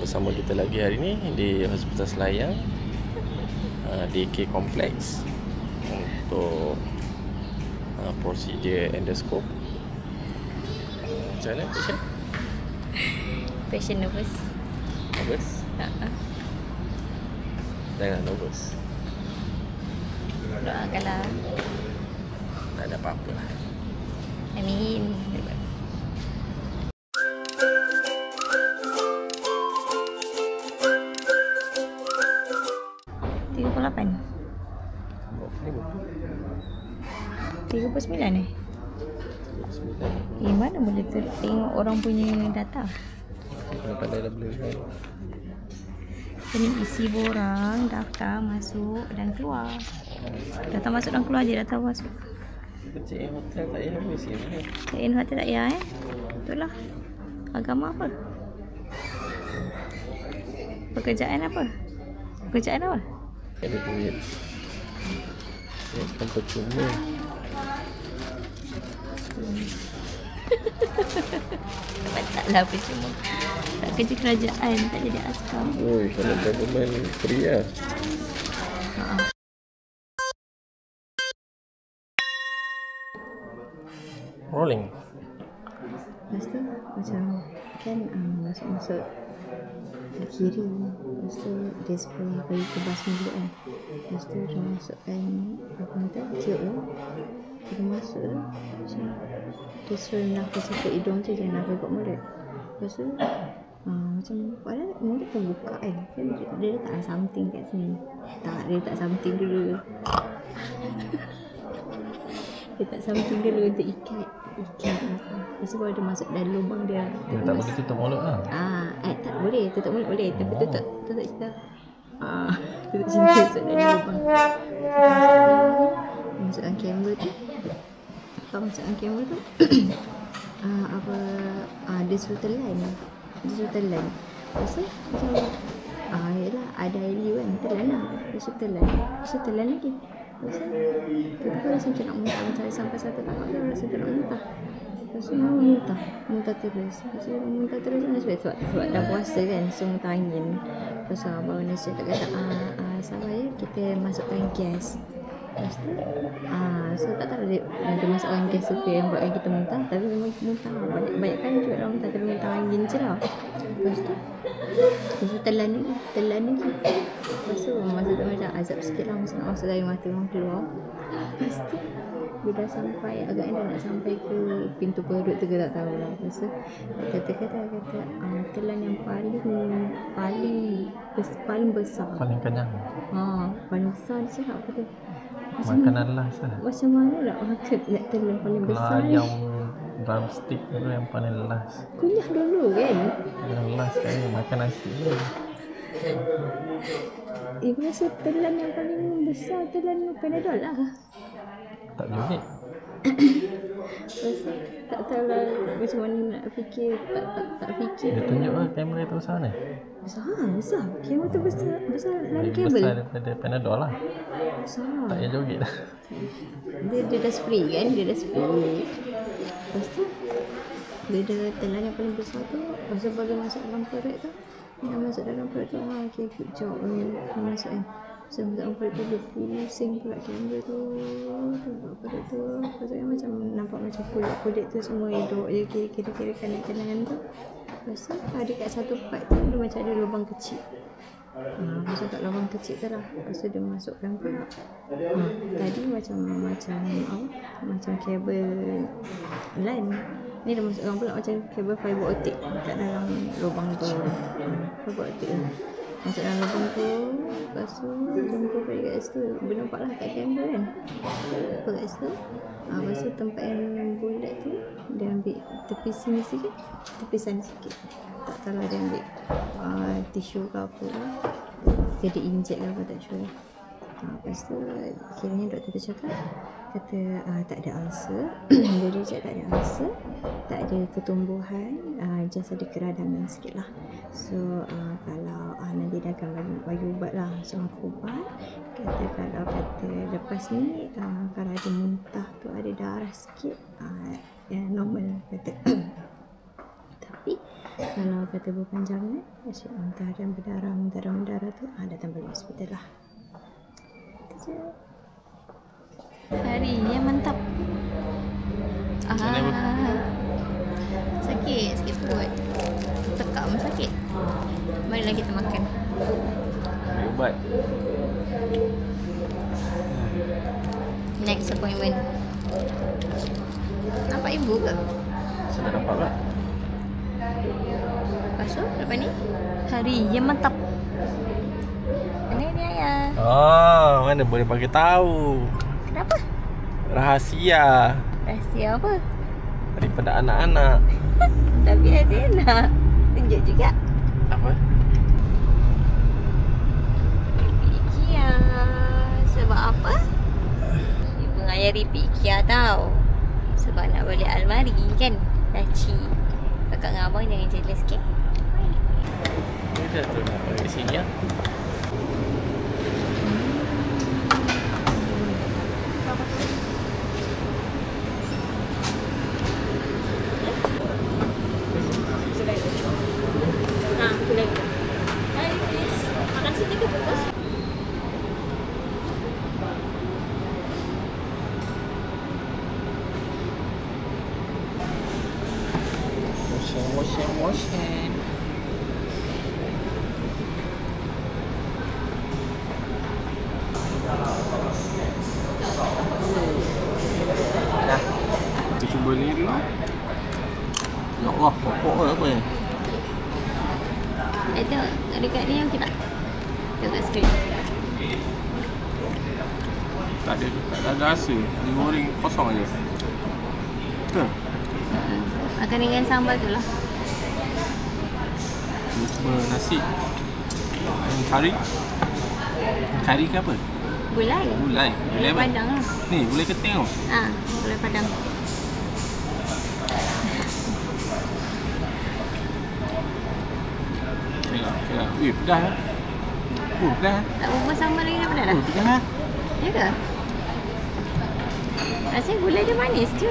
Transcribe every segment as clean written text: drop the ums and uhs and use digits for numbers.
bersama kita lagi hari ni di Hospital Selayang, DK Complex, untuk prosedur endoskop. Macam mana patient? Patient nervous. Nervous? Jangan nervous. Doakanlah. Tak ada apa-apa lah. Amin. 38. 39 mana boleh tengok orang punya data. Pandai dah boleh kan. Ini isi borang, daftar masuk dan keluar. Data masuk dan keluar je, data masuk. Check-in hotel tak payah habis ya. Check-in hotel tak payah Betul lah. Agama apa? Pekerjaan apa? Pekerjaan apa? Ada duit. Ya kan percuma. Taklah percuma. Tak kerja kerajaan, tak jadi askar. Oh, kalau government free lah. Rolling. Lepas tu macam kan masuk-masuk ke kiri. Lepas tu dia spray bagi ke bas dulu kan. Lepas tu dia masukkan apa tu, tiup tu. Dia masuk tu macam dia suruh nafas ke hidung tu, jangan nafas kat mulut. Lepas tu macam padahal mulut terbuka kan. Dia letak something kat sini. Tak, dia letak something dulu. Dia letak something dulu untuk ikat. Lepas tu baru dia masuk dalam lubang dia. Dia tak boleh tutup mulut lah. Tak boleh, tutup mulut boleh. Tapi tutup cerita. Tutup cerita masuk dalam lubang. Masukkan kamera tu. Kalau masukkan kamera tu dia suruh telan. Lepas tu macam yelah ada air kan, telan lah. Dia suruh telan lagi. Lepas tu tiba-tiba rasa macam nak muntah. Macam sampai satu tahap tu rasa macam nak muntah. Lepas tu muntah terus. Lepas tu muntah terus sebab dah puasa kan, so muntah angin. Lepas tu baru nasi kata sabar ya, kita masukkan gas. Lepas tu so tak tahu dia masukkan gas tu yang buatkan kita muntah. Tapi memang muntah banyak kan juga lah muntah, tapi muntah angin je lah. Lepas tu telan lagi. Lepas tu masa tu macam azab sikit lah, masa nak masuk dari mata orang keluar. Lepas tu dia dah sampai, agaknya dah nak sampai ke pintu perut tu, ke tak tahu lah. Lepas tu kata telan yang paling besar, Paling kenyang. paling besar dia cakap apa tu, Makanan last lah. macam mana nak makan nak telan paling besar ni? Ayam drumstick dulu yang paling last. Kunyah dulu kan. Yang last sekali makan nasi je. Masa telan yang paling besar, telan Panadol lah. Tak unit. Lepas tu tak tahu lah macam mana nak fikir. Tak fikir. Dia tunjuk lah kamera tu besar mana? Besar. Kamera tu besar lari Lagi kabel. besar daripada Panadol lah. Besar. Tak payah joget lah. Dia dah spray kan, Lepas tu dia dah telan yang paling besar tu. Lepas tu baru masuk dalam perut tu. Okay, good job. Dia masuk kan. So masuk dalam perut tu, dia pusing pula kamera tu. Tengok perut tu. Lepas tu macam nampak macam kulit tu semua hidup je kira-kira kanan-kanan tu. Lepas tu dekat satu part tu dia macam ada lubang kecil. Masuk kat lubang kecil tu lah. Lepas tu dia masukkan pula. Tadi macam kabel line. Ni dia masukkan pula macam kabel fiber optik kat dalam lubang tu. Fiber optik tu masuk dalam lubang tu. Lepas tu jumpa kat situ. Bernampak lah kat kamera kan. Jumpa kat situ. Lepas tu tempat yang bulat tu dia ambil tepi sini sikit, tepi sana sikit. Tak tahu lah dia ambil tisu ke apa lah. Dia ada injek lah apa tak sure. Lepas tu kiranya doktor tu cakap, tak ada ulcer. Dia cakap tak ada ulcer, tak ada ketumbuhan, just ada keradaman sikit lah. So kalau nanti dia akan bagi ubat lah. So aku ubat, kalau lepas ni kalau ada muntah tu, ada darah sikit, normal kata. Tapi Kalau kata berpanjang asyik muntah dan berdarah tu datang balik hospital lah. Itu je. Hari yang mantap. Sakit perut. Tekam sakit. Marilah kita makan. Ambil ubat. Next appointment. Nampak ibu ke? Saya tak nampak tak? Lepas tu, lepas ni hari yang mantap. Ini ayah. Oh, mana boleh bagi tahu. Kenapa? Rahsia Rahsia apa? daripada anak-anak. Tapi ada nak tunjuk juga. Apa? IKEA. Sebab apa? Ibu ngayar repeat IKEA tau. Sebab nak balik almari kan. Laci. Kakak dengan abang jangan jealous sikit. Ini dah tu nak bagi sini ya. Motion. Dah. Kita cuba ni dulu. Ya Allah, pokok ke apa ni? Tengok dekat ni okey tak? Tengok kat skrin. Tak ada rasa. Dia goreng kosong aja. Ke? Makan dengan sambal tu lah. Kita cuba nasi. Kari. Kari ke apa? Gulai. Gulai. Gulai apa? Padang lah. Ni, gulai keting tau. Gulai padang. Tengok. Ui, pedas lah. Pedas lah. Tak berapa sambal lagi dah pedas dah? Pedas lah. Ya ke? Rasanya gulai dia manis je.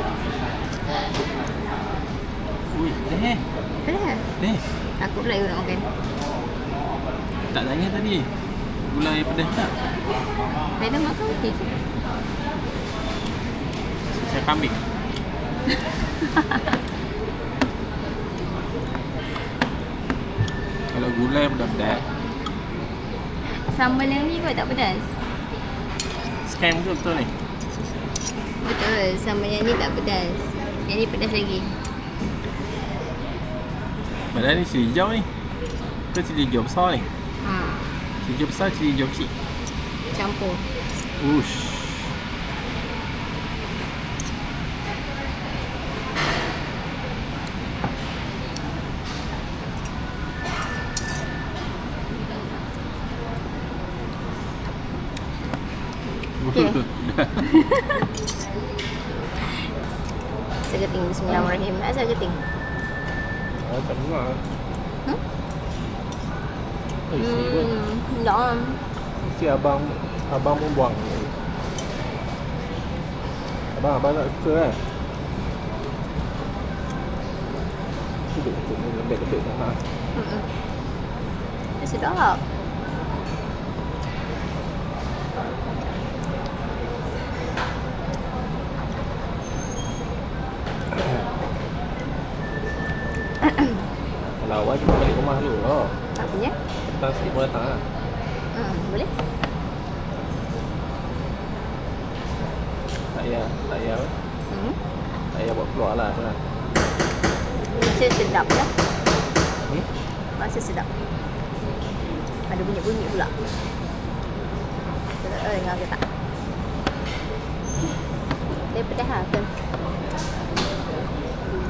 Ui, pedas. Pedas? Aku pula nak makan. Tak tanya tadi. Gulai pedas tak? Saya dah makan okey. Saya kambing. Kalau gulai pedas-pedas. Sambal yang ni kot tak pedas? Scam ke betul ni? Betul, sambal yang ni tak pedas. Yang ni pedas lagi. Padahal ni cili hijau ni. Ke cili hijau besar ni? Cili hijau besar, cili hijau kecil. Campur. Ush. Okay. Segeting. Bismillahirrahmanirrahim. Asal geting? Tak dengar. Tak. Mesti abang pun buang. Abang tak suka kan? Duduk lembek-lembek tak nak. Sedap. Kalau awal kita balik rumah dulu lah. Tak punya? Petang sikit pun datang lah. Boleh? Tak payah apa? Tak payah buat keluar lah. Rasa sedap lah. Rasa sedap. Ada bunyi-bunyi pula. Kita tak tahu dengar ke tak. Dia pedas lah ke?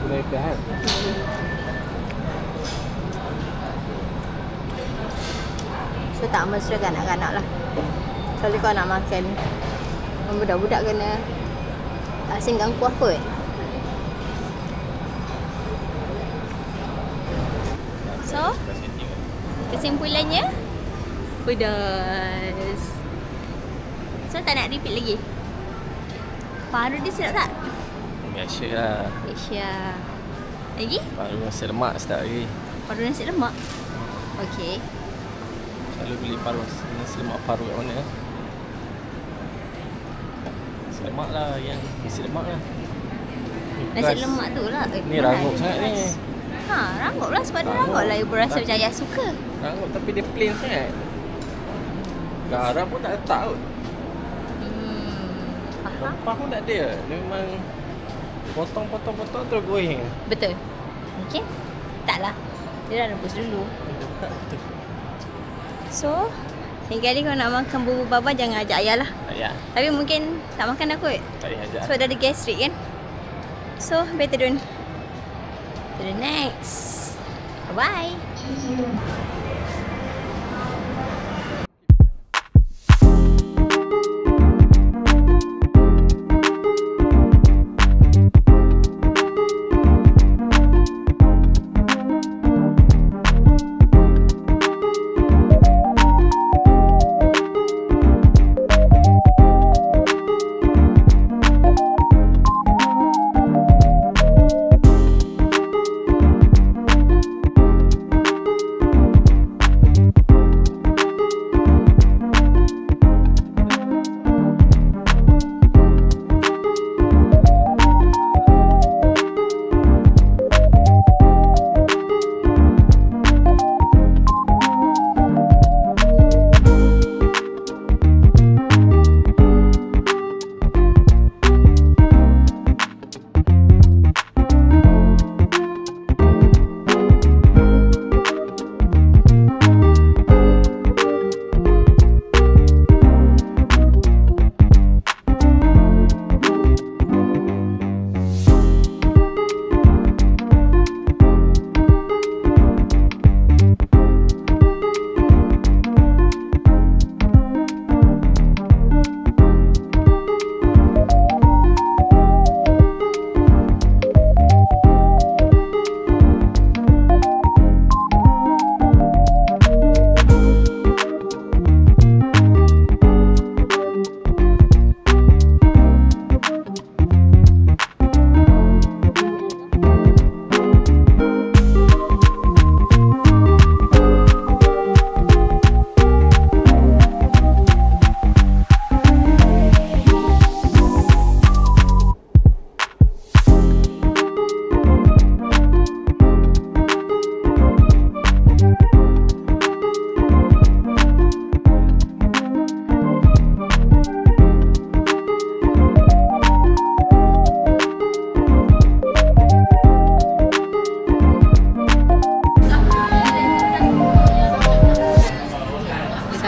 Boleh pedas kan? So tak mesra kanak-kanak lah. Kalau kau nak makan, budak-budak kena asingkan kuah kot. So, kesimpulannya pedas. So tak nak repeat lagi. Paru dia sedap tak? Biasa lah. Aisyah. Lagi? Paru rasa lemak sedap lagi. Paru nasi lemak. Okey. Selalu beli paru nasi lemak paru kat mana? Nasi lemak lah, yang isi lemak lah. Nasi lemak tu lah. Ni rangup sangat ni. Ha, rangup lah sebab dia rangup lah. Ibu rasa macam ayah suka. Rangup tapi dia plain sangat. Garam pun tak letak kot. Faham? Rempah pun tak ada. Dia memang potong terus goreng. Betul. Okey. Taklah. Dia dah rebus dulu. Dekat betul. So, lain kali kalau nak makan bubur baba jangan ajak ayah lah. Tak payah. Tapi mungkin tak makan aku. Tak payah ajak. Sebab dah ada gastric kan. So, better don't. To the next. Bye-bye.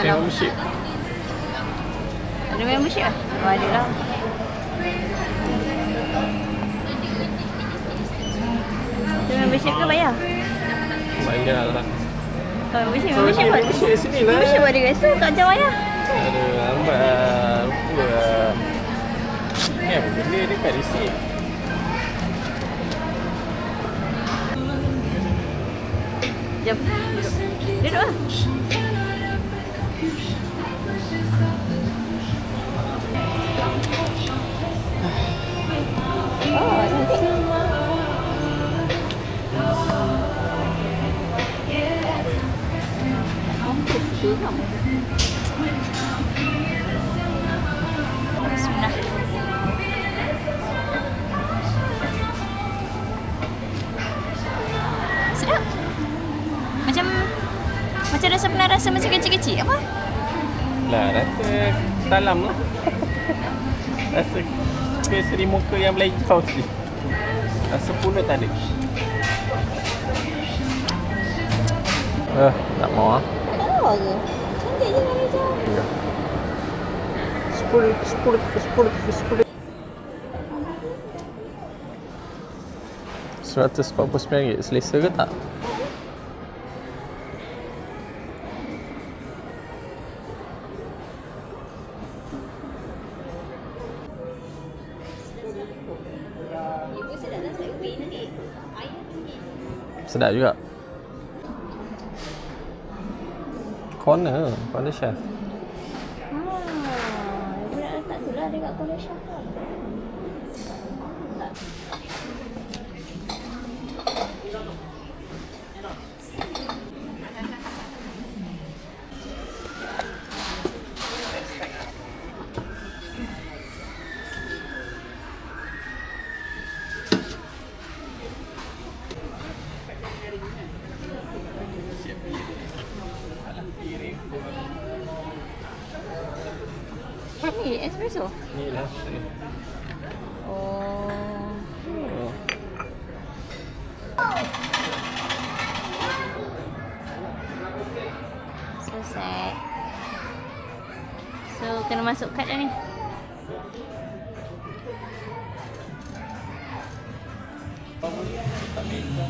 Membership. Ada membership lah? Oh, ada lah. Ada membership ke bayar? Bayar lah. Oh, membership buat. Membership sini lah. Membership buat dia rasa tak jauh bayar. Aduh, lambat lah. Lupa lah. Ni apa benda dekat receipt? Jom. Duduk lah. Oh, cantik. Bismillah. Sedap. Macam rasa pernah rasa masa kecil-kecil apa? Lah, rasa dalam lah. Rasa seri muka yang melancau tadi. Rasa pulut tak ada. Tak mau ah. Tak tahu ke? Cantik je kan macam. Ya. 10 RM149 selesa ke tak? Ibu sedap lah saya win nanti. Air tinggi. Sedap juga. Corner chef. Ibu nak letak tu lah dekat corner chef lah. ni espresso. Ni lah. Oh. So sad. So kena masuk kad dah ni. Tak beza.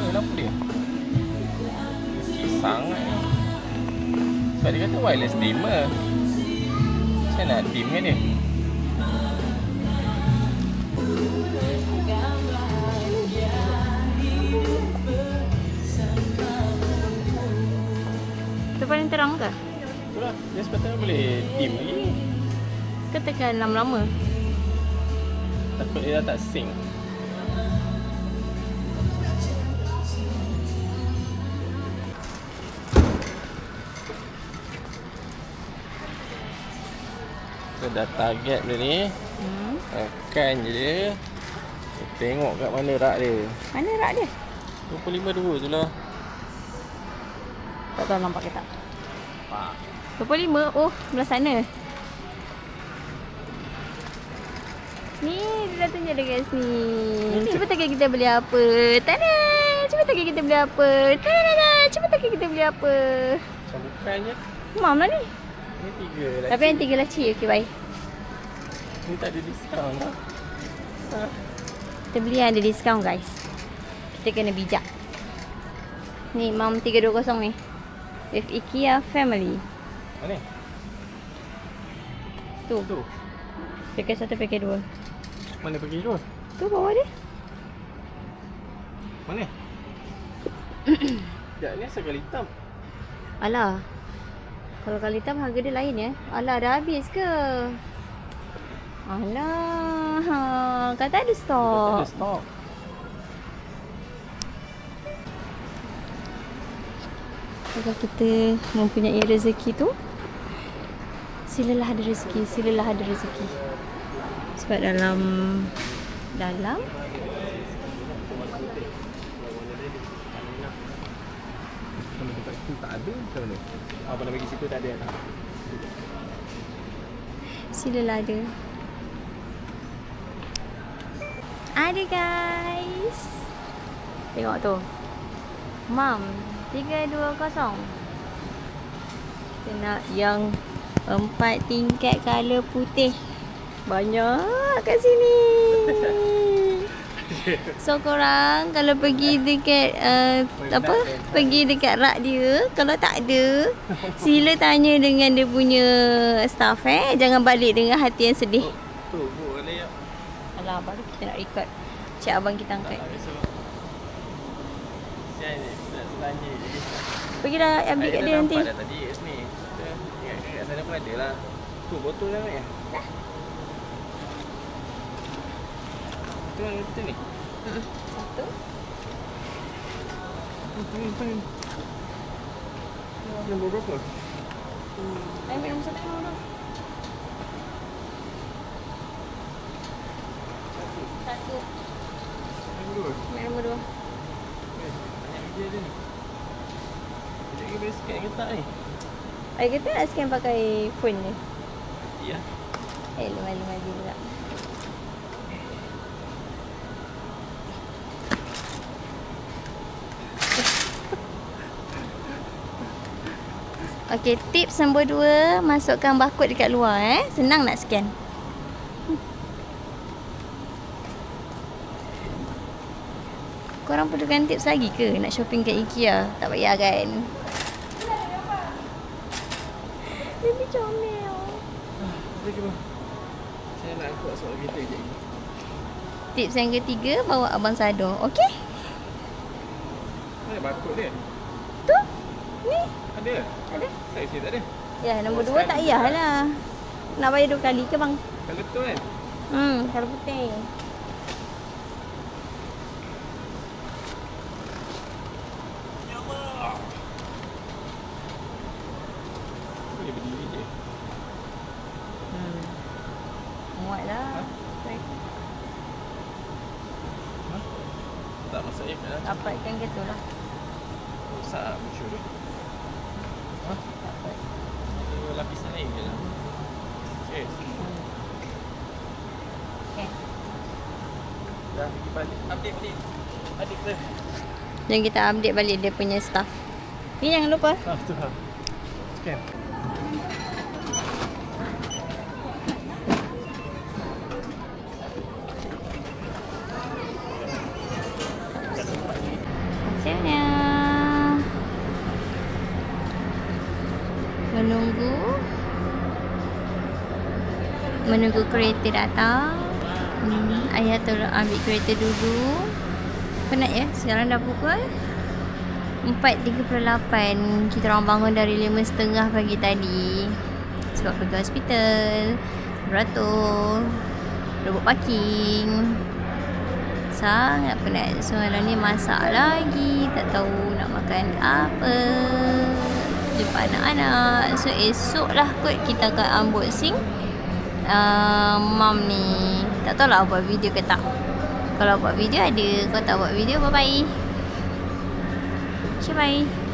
Kenapa dia? Kecil sangat ni. Sebab dia kata wireless dimmer. Saya nak dim kan dia? Tu paling terang ke? Itulah, dia sepatutnya boleh dim lagi. Ke tekan lama-lama? Takut dia dah tak sync. Kita dah target dia ni. Tekan je dia. Tengok kat mana rak dia. Mana rak dia? 25.2 tu lah. Tak tahu nampak ke tak? Pak. 25? Oh, belah sana. Ni, dia dah tunjuk dekat sini. Cuba tengok kita beli apa. Tada! Cuba tengok kita beli apa. Tada! Cuba tengok kita beli apa. Macam bukan je. Mam lah ni. Ni 3 lah. Tapi yang 3 laci. Okey, baik. Ni tak ada diskaun lah. Kita beli yang ada diskaun, guys. Kita kena bijak. Ni, Mam 320 ni. With IKEA family. Mana? Tu. Tu. Paket 1, paket 2. Mana pergi tu? Tu bawah dia. Mana? Sekejap ni asal kali hitam. Alah. Kalau kali hitam harga dia lain ya. Alah, dah habis ke? Alah. Kata ada stok. Tak ada stok. Kalau kita mempunyai rezeki tu, silalah ada rezeki, silalah ada rezeki. Sebab dalam Kalau tempat situ tak ada macam mana? Apa nak bagi situ tak ada tak? silalah ada. Ada guys. Tengok tu. Mam 320. Kita nak yang 4 tingkat color putih. Banyak kat sini. So korang kalau pergi dekat pergi dekat rak dia, kalau tak ada, sila tanya dengan dia punya staff Jangan balik dengan hati yang sedih. Tu boleh ya. Alah, baru kita nak record. Cik abang kita angkat. Sial ni, nak tanya je. Pergi dah ambil kat dia nanti. Nampak dah tadi kat sini. Ingat kat sana pun ada lah. Tu botol dah ya. Tu yang betul ni. Satu. Faham. Nombor berapa? Ayo minum satu dulu. Satu. Nombor 2. Minum nombor 2. Banyak kerja dia ni. Kita lagi boleh scan ke tak ni? Ayah kata nak scan pakai phone ni. Ya. Lemah-lemah juga. Okey, tips nombor 2, masukkan barcode dekat luar Senang nak scan. Korang perlukan tips lagi ke nak shopping kat IKEA? Tak payah kan? Baby comel. Boleh ke bang? Saya nak angkut soal kereta je. Tips yang ketiga, bawa abang Sado. Okey? Mana barcode dia? Tu. Ni. Ada? Ada. Tak isi tak ada. Ya, nombor 2 tak payahlah. Nak bayar 2 kali ke bang? Kalau betul kan? Kalau putih. Boleh berdiri je. Muat lah. Rapatkan ke tu lah. Rosak baju tu. Ha? Lapisan lain je lah. Okay. Okay. Dah pergi balik. Update balik. Adik kita. Dan kita update balik dia punya staff. Ni jangan lupa. Tu lah. Scan. Hasilnya. Menunggu kereta datang. Ayah tolong ambil kereta dulu. Penat ya? Sekarang dah pukul 4.38. Kita orang bangun dari 5.30 pagi tadi sebab pergi hospital, beratur, robot parking. Sangat penat. So malam ni masak lagi, tak tahu nak makan apa, jumpa anak-anak. So esok lah kot kita akan unboxing mom ni. Tak tahulah buat video ke tak. Kalau buat video ada, kalau tak buat video bye bye. Okay, bye.